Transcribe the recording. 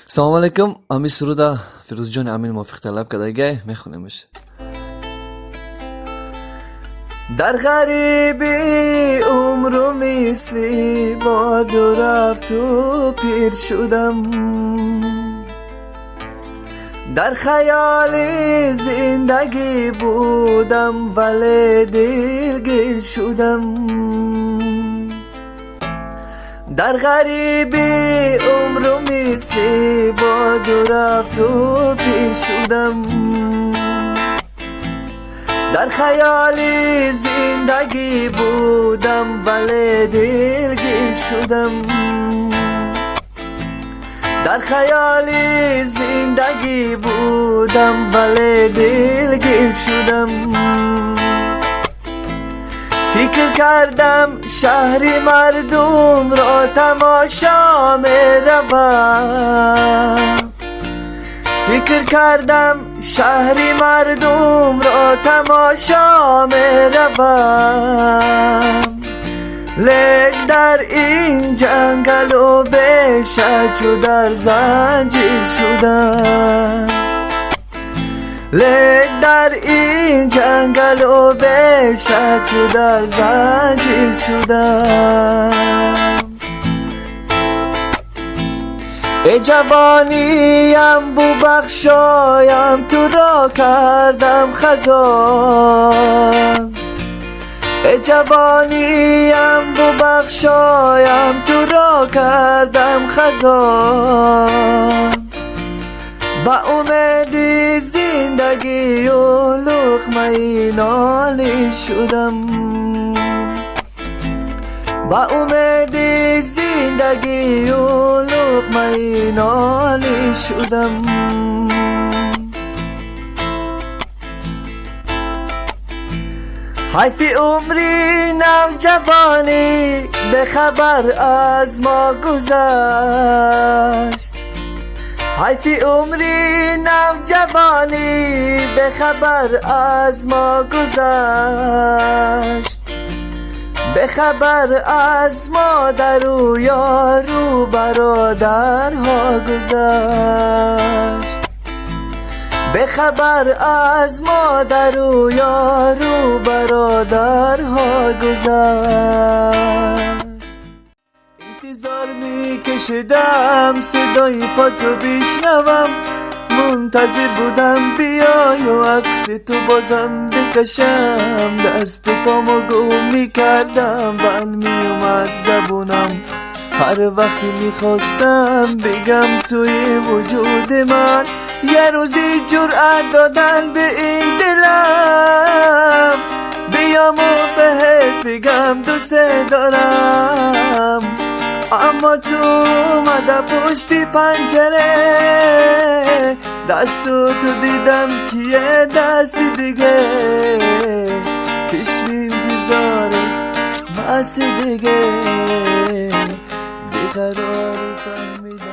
سلام علیکم. امی سرودا فیروز جان امین موافق طلب کدایگه میخونیمش. در غریبی عمرو مثلی با دو رفت و پیر شدم، در خیال زندگی بودم ولی دلگیر شدم. در غریبی عمرو مثلی با دو رفت و پیر شدم، در خیال زندگی بودم ولی دلگیر شدم. در خیال زندگی بودم ولی دلگیر شدم. فکر کردم شهر مردم را تماشا میروم، فکر کردم شهر مردم را تماشا میروم، لیک در این جنگل و بیشه چو در زنجیر شدم، لیک در این جنگل و بیشه چو در زنجیر شدم. ای جوانیم ببخشایم تو را کردم خزان، ای جوانیم ببخشایم تو را کردم خزان. با امید زندگی و لقمه نالی شدم، با امید زندگی و لقمه نالی شدم. حیف عمری نوجوانی به خبر از ما گذشت، حیف عمری نوجوانی به خبر از ما گذشت، به خبر از مادر و یار و برادرها گذشت، به خبر از مادر و یار و برادرها گذشت. انتظار میکشیدم صدای پاتو بشنوم، منتظر بودم بیای و عکس تو بازم بکشم، دست و پامو گم میکردم بند میومد زبونم، هر وقتی میخواستم بگم توی وجود من یه روزی جرأت دادن به این دلم، بیام و بهت بگم دوست دارم، اما تو اومده پشتی پنجره، دستو تو دیدم که یه دست دیگه، چشم انتظاره مست دیگه، بیقرار فهمیدم